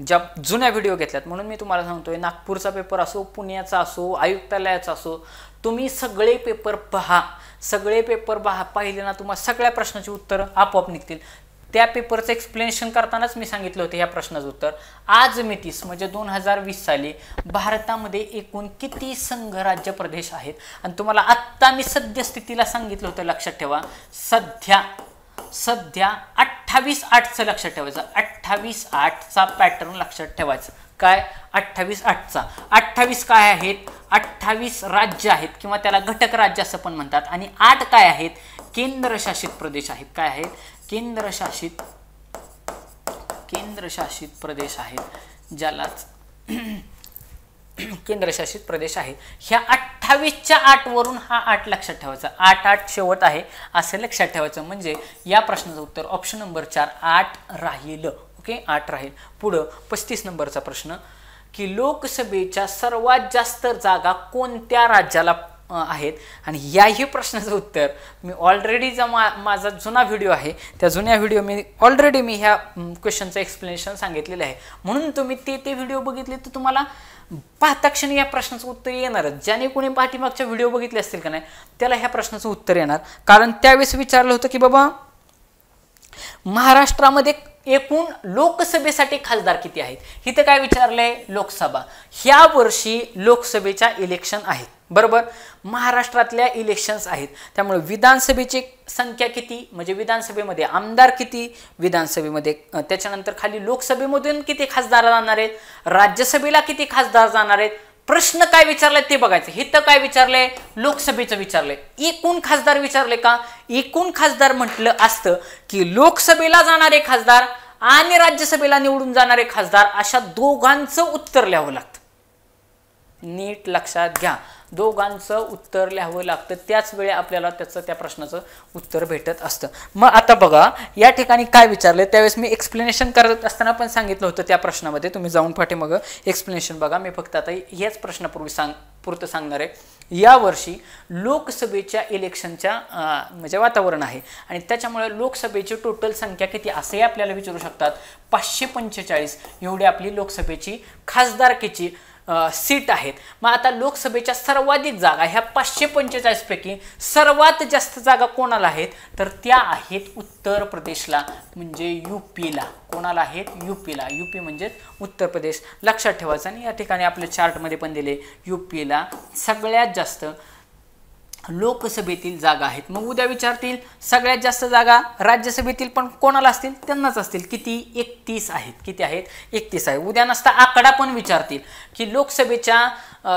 ज्या जुन्या व्हिडिओ घेतल्यात म्हणून मी तुम्हाला सांगतोय. नागपूरचा पेपर असो, पुण्याचा असो, आयुक्तालयाचा असो, तुम्ही सगळे पेपर पहा. सगळे पेपर पाहिले ना तुम्हाला सगळ्या प्रश्नाची उत्तरं आपोआप निघतील. त्या पेपरचं एक्सप्लेनेशन करतानाच मी सांगितलं होतं ह्या प्रश्नाचं उत्तर. आज मी 30 म्हणजे 2020 साली भारतामध्ये एकूण किती संघ राज्य प्रदेश आहेत. आणि तुम्हाला आत्ता मी सद्यस्थितीला सांगितलं होतं, लक्षात ठेवा. सध्या 28/8चं लक्षात ठेवायचं. 28/8चा पॅटर्न लक्षात ठेवायचं. काय 28/8चा 28 काय आहेत, 28 राज्य आहेत किंवा त्याला घटक राज्य असं पण म्हणतात. आणि 8 काय आहेत, केंद्रशासित प्रदेश आहेत. काय आहेत, केंद्रशासित प्रदेश आहेत, ज्यालाच केंद्रशासित प्रदेश आहेत. ह्या 28च्या 8 वरून हा 8 लक्षात ठेवायचा. 8 शेवट आहे असं लक्षात ठेवायचं. म्हणजे या प्रश्नाचं उत्तर ऑप्शन नंबर 4 8 राहील. ओके, 8 राहील. पुढं 35 नंबरचा प्रश्न की लोकसभेच्या सर्वात जास्त जागा कोणत्या राज्याला आहेत. आणि याही प्रश्नाचं उत्तर मी ऑलरेडी जो माझा जुना व्हिडिओ आहे त्या जुन्या व्हिडिओ मी ऑलरेडी ह्या क्वेश्चनचं एक्सप्लेनेशन सांगितलेलं आहे. म्हणून तुम्ही ते व्हिडिओ बघितले तर तुम्हाला पाहता क्षणी या प्रश्नाचं उत्तर येणारच. ज्याने कोणी पाठीमागच्या व्हिडिओ बघितले असतील का नाही त्याला ह्या प्रश्नाचं उत्तर येणार. कारण त्यावेळेस विचारलं होतं की बाबा महाराष्ट्रामध्ये एकूण लोकसभेसाठी खासदार किती आहेत. इथं काय विचारलंय, लोकसभा. ह्या वर्षी लोकसभेच्या इलेक्शन आहेत, बरोबर. महाराष्ट्रातल्या इलेक्शन्स आहेत. त्यामुळे विधानसभेची संख्या किती, म्हणजे विधानसभेमध्ये आमदार किती, विधानसभेमध्ये त्याच्यानंतर खाली लोकसभेमधून किती खासदार जाणार आहेत, राज्यसभेला किती खासदार जाणार आहेत, प्रश्न काय विचारलाय ते बघायचं. हे तर काय विचारलंय, लोकसभेचं विचारलंय. एकूण खासदार विचारले का? एकूण खासदार म्हटलं असतं की लोकसभेला जाणारे खासदार आणि राज्यसभेला निवडून जाणारे खासदार अशा दोघांचं उत्तर लिहावं लागतं. नीट लक्षात घ्या, दोघांचं उत्तर लिहावं लागतं. त्याच वेळी आपल्याला त्या प्रश्नाचं उत्तर भेटत असतं. मग आता बघा या ठिकाणी काय विचारलं, त्यावेळेस मी एक्सप्लेनेशन करत असताना पण सांगितलं होतं त्या प्रश्नामध्ये. तुम्ही जाऊन पाठीमागं एक्सप्लेनेशन बघा. मी फक्त आता हेच प्रश्नापूर्वी पुरतं सांगणार आहे. यावर्षी लोकसभेच्या इलेक्शनच्या म्हणजे वातावरण आहे आणि त्याच्यामुळे लोकसभेची टोटल संख्या किती असे आपल्याला विचारू शकतात. 545 एवढी आपली लोकसभेची खासदारकीची सीट आहेत. मग आता लोकसभेच्या सर्वाधिक जागा ह्या 545 पैकी सर्वात जास्त जागा कोणाला आहेत, तर त्या आहेत उत्तर प्रदेशला, म्हणजे यूपीला. कोणाला आहेत? यूपीला. यूपी म्हणजे उत्तर प्रदेश. लक्षात ठेवायचं. आणि या ठिकाणी आपल्या चार्टमध्ये पण दिले यूपीला सगळ्यात जास्त लोकसभेतील जागा आहेत. मग उद्या विचारतील सगळ्यात जास्त जागा राज्यसभेतील पण कोणाला असतील, त्यांनाच असतील. किती? 31 आहेत. किती आहेत? 31 आहे. उद्या नसता आकडा पण विचारतील की लोकसभेच्या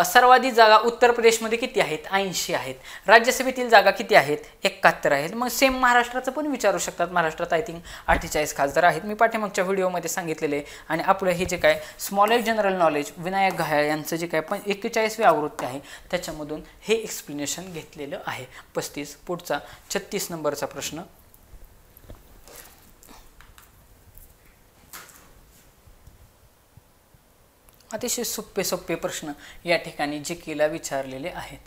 सर्वाधिक जागा उत्तर प्रदेशमध्ये किती आहेत? 80 आहेत. राज्यसभेतील जागा किती आहेत? 71 आहेत. मग सेम महाराष्ट्राचं पण विचारू शकतात. महाराष्ट्रात आय थिंक 48 खासदार आहेत. मी पाठीमागच्या व्हिडिओमध्ये सांगितलेले. आणि आपलं हे जे काय स्मॉलेस्ट जनरल नॉलेज विनायक घायाळ यांचं जे काय 41वी आवृत्ती आहे त्याच्यामधून हे एक्सप्लेनेशन घेतलेलं आहे. 35. पुढचा 36 नंबरचा प्रश्न. अतिशय सोपे प्रश्न या ठिकाणी जीकेला विचारलेले आहेत.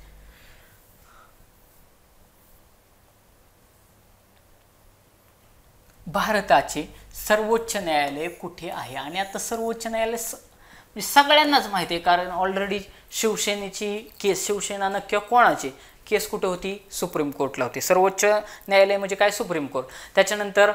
भारताचे सर्वोच्च न्यायालय कुठे आहे? आणि आता सर्वोच्च न्यायालय सगळ्यांनाच माहिती आहे, कारण ऑलरेडी शिवसेनेची केस, शिवसेना नक्की कोणाची केस कुठे होती? सुप्रीम कोर्टला होती. सर्वोच्च न्यायालय म्हणजे काय? Supreme court. त्याच्यानंतर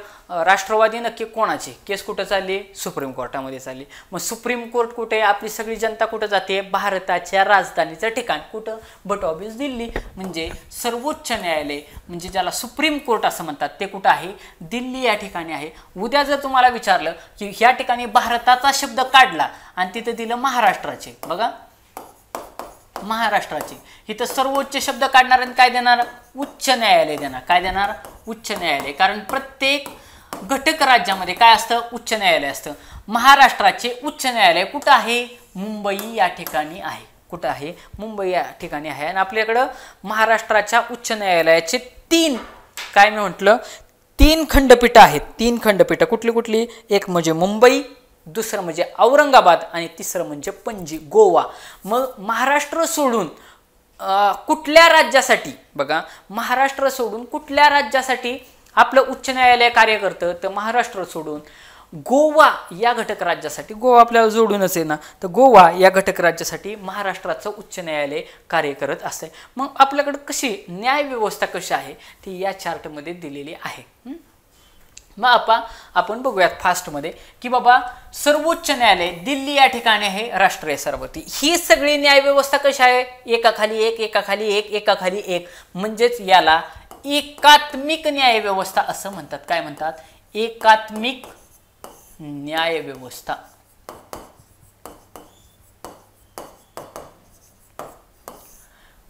राष्ट्रवादी नक्की कोणाची केस कुठं चालली? सुप्रीम कोर्टामध्ये चालली. मग सुप्रीम कोर्ट कुठे? आपली सगळी जनता कुठं जाते? भारताच्या राजधानीचं ठिकाण कुठं? But obvious Delhi. म्हणजे सर्वोच्च न्यायालय म्हणजे ज्याला सुप्रीम कोर्ट असं म्हणतात ते कुठं आहे? दिल्ली या ठिकाणी आहे. उद्या जर तुम्हाला विचारलं की ह्या ठिकाणी भारताचा शब्द काढला आणि तिथं दिलं महाराष्ट्राचे, बघा महाराष्ट्राचे, इथं सर्वोच्च शब्द काढणार आणि काय देणार? उच्च न्यायालय देणार. काय देणार? उच्च न्यायालय. कारण प्रत्येक घटक राज्यामध्ये काय असतं? उच्च न्यायालय असतं. महाराष्ट्राचे उच्च न्यायालय कुठं आहे? मुंबई या ठिकाणी आहे. कुठं आहे? मुंबई या ठिकाणी आहे. आणि आपल्याकडं महाराष्ट्राच्या उच्च न्यायालयाचे 3 काय मी म्हटलं 3 खंडपीठं आहेत. 3 खंडपीठं कुठली कुठली? एक म्हणजे मुंबई, दुसरं म्हणजे औरंगाबाद आणि तिसरं म्हणजे पणजी, गोवा. मग महाराष्ट्र सोडून कुठल्या राज्यासाठी, बघा महाराष्ट्र सोडून कुठल्या राज्यासाठी आपलं उच्च न्यायालय कार्य करतं? तर महाराष्ट्र सोडून गोवा या घटक राज्यासाठी, गोवा आपल्याला जोडूनच आहे ना, तर गोवा या घटक राज्यासाठी महाराष्ट्राचं उच्च न्यायालय कार्य करत असते. मग आपल्याकडे कशी न्याय व्यवस्था कशी आहे ती या चार्टमध्ये दिलेली आहे. मग आपण बघूयात फास्टमध्ये की बाबा सर्वोच्च न्यायालय दिल्ली या ठिकाणी आहे, राष्ट्रीय स्तरावरती. ही सगळी न्याय व्यवस्था कशी आहे? एकाखाली एक, एकाखाली एक, एकाखाली एक. म्हणजेच याला एकात्मिक न्याय व्यवस्था असं म्हणतात. काय म्हणतात? एकात्मिक न्याय व्यवस्था.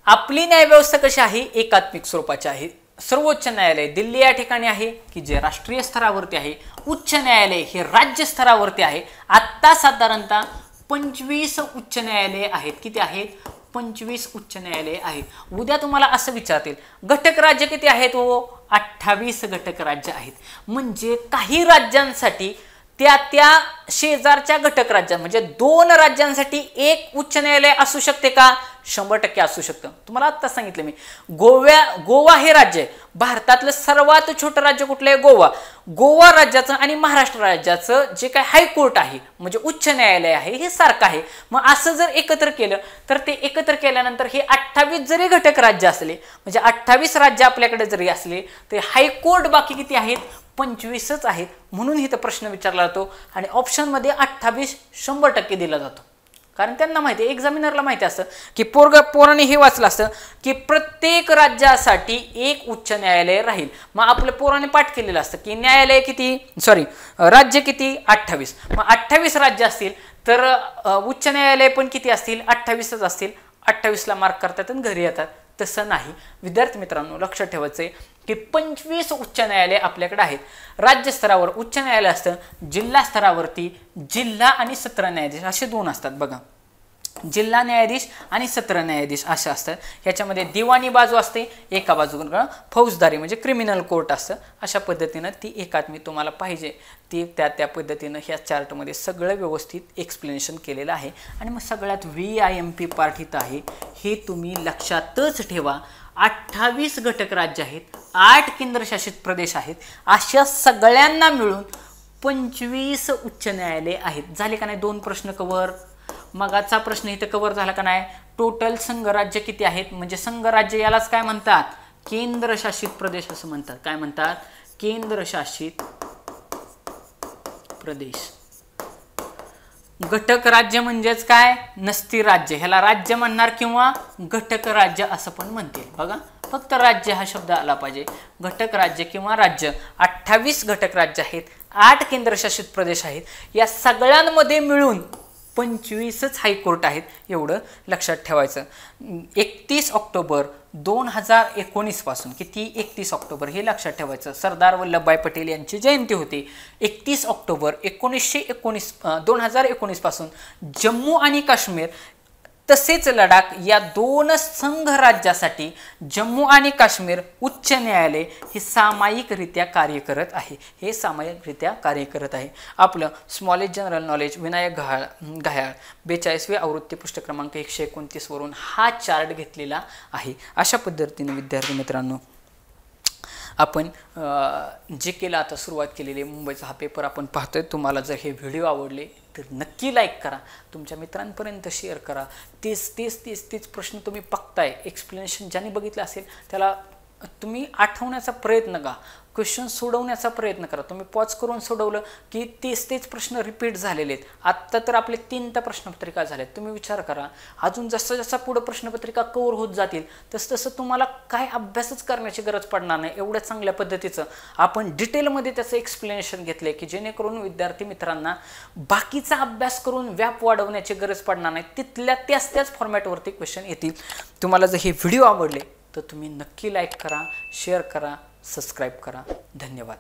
आपली न्याय व्यवस्था कशी आहे? एकात्मिक स्वरूपाची आहे. सर्वोच्च न्यायालय दिल्ली या ठिकाणी आहे की जे राष्ट्रीय स्तरावरती आहे. उच्च न्यायालय हे राज्य स्तरावरती आहे. आत्ता साधारणतः 25 उच्च न्यायालय आहेत. किती आहेत? 25 उच्च न्यायालय आहेत. उद्या तुम्हाला असं विचारतील घटक राज्य किती आहेत? हो, 28 घटक राज्य आहेत. म्हणजे काही राज्यांसाठी त्या शेजारच्या घटक राज्यात म्हणजे 2 राज्यांसाठी एक उच्च न्यायालय असू शकते का? 100% असू शकतं. तुम्हाला आता सांगितलं मी, गोवा हे राज्य आहे. भारतातलं सर्वात छोटं राज्य कुठलं आहे? गोवा. गोवा राज्याचं आणि महाराष्ट्र राज्याचं जे काय हायकोर्ट आहे म्हणजे उच्च न्यायालय आहे हे सारखं आहे. मग असं जर एकत्र केलं तर ते एकत्र केल्यानंतर हे 28 जरी घटक राज्य असले म्हणजे 28 राज्य आपल्याकडे जरी असले तर हायकोर्ट बाकी किती आहेत? 25च आहेत. म्हणून इथं प्रश्न विचारला जातो आणि ऑप्शनमध्ये 28 100% दिला जातो. कारण त्यांना माहिती आहे, एक्झामिनरला माहिती असतं की पोराने हे वाचलं असतं की प्रत्येक राज्यासाठी एक उच्च न्यायालय राहील. मग आपल्या पोराने पाठ केलेलं असतं की न्यायालय किती राज्य किती? 28. मग 28 राज्य असतील तर उच्च न्यायालय पण किती असतील, 28च असतील. 28ला मार्क करतात आणि घरी येतात. तसं नाही विद्यार्थी मित्रांनो, लक्षात ठेवायचं आहे की 25 उच्च न्यायालय आपल्याकडे आहेत. राज्य स्तरावर उच्च न्यायालय असतं, जिल्हा स्तरावरती जिल्हा आणि सत्र न्यायाधीश असे 2 असतात बघा. जिल्हा न्यायाधीश आणि सत्र न्यायाधीश असे असतात. ह्याच्यामध्ये दिवाणी बाजू असते, एका बाजूला फौजदारी म्हणजे क्रिमिनल कोर्ट असतं. अशा पद्धतीनं ती एकात्मी तुम्हाला पाहिजे ती त्या पद्धतीनं ह्या चार्टमध्ये सगळं व्यवस्थित एक्सप्लेनेशन केलेलं आहे. आणि मग सगळ्यात VIMP पार्ट इथं आहे, हे तुम्ही लक्षातच ठेवा. 28 घटक राज्य आहेत, 8 केंद्रशासित प्रदेश आहेत, अशा सगळ्यांना मिळून 25 उच्च न्यायालय आहेत. झाले का नाही 2 प्रश्न कव्हर. मगाचा प्रश्न इथं कव्हर झाला का नाही. टोटल संघराज्य किती आहेत, म्हणजे संघराज्य यालाच काय म्हणतात, केंद्रशासित प्रदेश असं म्हणतात. काय म्हणतात, केंद्रशासित प्रदेश. घटक राज्य म्हणजेच काय, नसती राज्य, ह्याला राज्य म्हणणार किंवा घटक राज्य असं पण म्हणतील बघा. फक्त राज्य हा शब्द आला पाहिजे. घटक राज्य किंवा राज्य. 28 घटक राज्य आहेत, 8 केंद्रशासित प्रदेश आहेत. या सगळ्यांमध्ये मिळून 25च हायकोर्ट आहेत, एवढं लक्षात ठेवायचं. 31 ऑक्टोबर 2019 पासून, किती 31 ऑक्टोबर हे लक्षात ठेवायचं, सरदार वल्लभभाई पटेल यांची जयंती होती. 31 ऑक्टोबर 2019 पासून जम्मू आणि काश्मीर तसेच लडाख या 2 संघ राज्यासाठी जम्मू आणि काश्मीर उच्च न्यायालय हे सामायिकरित्या कार्य करत आहे. हे सामायिकरित्या कार्य करत आहे. आपलं स्मॉलेस्ट जनरल नॉलेज विनायक घायाळ 42वी आवृत्ती पुस्तक क्रमांक 129 वरून हा चार्ट घेतलेला आहे. अशा पद्धतीने विद्यार्थी मित्रांनो आपण जे केलं आता सुरुवात केलेली मुंबईचा हा पेपर आपण पाहतोय. तुम्हाला जर हे व्हिडिओ आवडले तर नक्की लाईक करा, तुमच्या मित्रांपर्यंत शेअर करा. तेच प्रश्न तुम्ही बघताय, एक्सप्लेनेशन ज्यांनी बघितलं असेल त्याला तुम्ही आठवण्याचा प्रयत्न करा, क्वेश्चन सोडवण्याचा प्रयत्न करा. तुम्ही पॉज करून सोडवलं की तेच प्रश्न रिपीट झालेले आहेत. आत्ता तर आपले 3 प्रश्नपत्रिका झाल्यात. तुम्ही विचार करा, अजून जसं पुढं प्रश्नपत्रिका कव्हर होत जातील तसं तुम्हाला काय अभ्यासच करण्याची गरज पडणार नाही. एवढ्या चांगल्या पद्धतीचं आपण डिटेलमध्ये त्याचं एक्सप्लेनेशन घेतलं आहे की जेणेकरून विद्यार्थी मित्रांना बाकीचा अभ्यास करून व्याप वाढवण्याची गरज पडणार नाही. तिथल्या त्याच फॉर्मॅटवरती क्वेश्चन येतील. तुम्हाला जर हे व्हिडिओ आवडले तर तुम्ही नक्की लाईक करा, शेअर करा, सबस्क्राईब करा. धन्यवाद.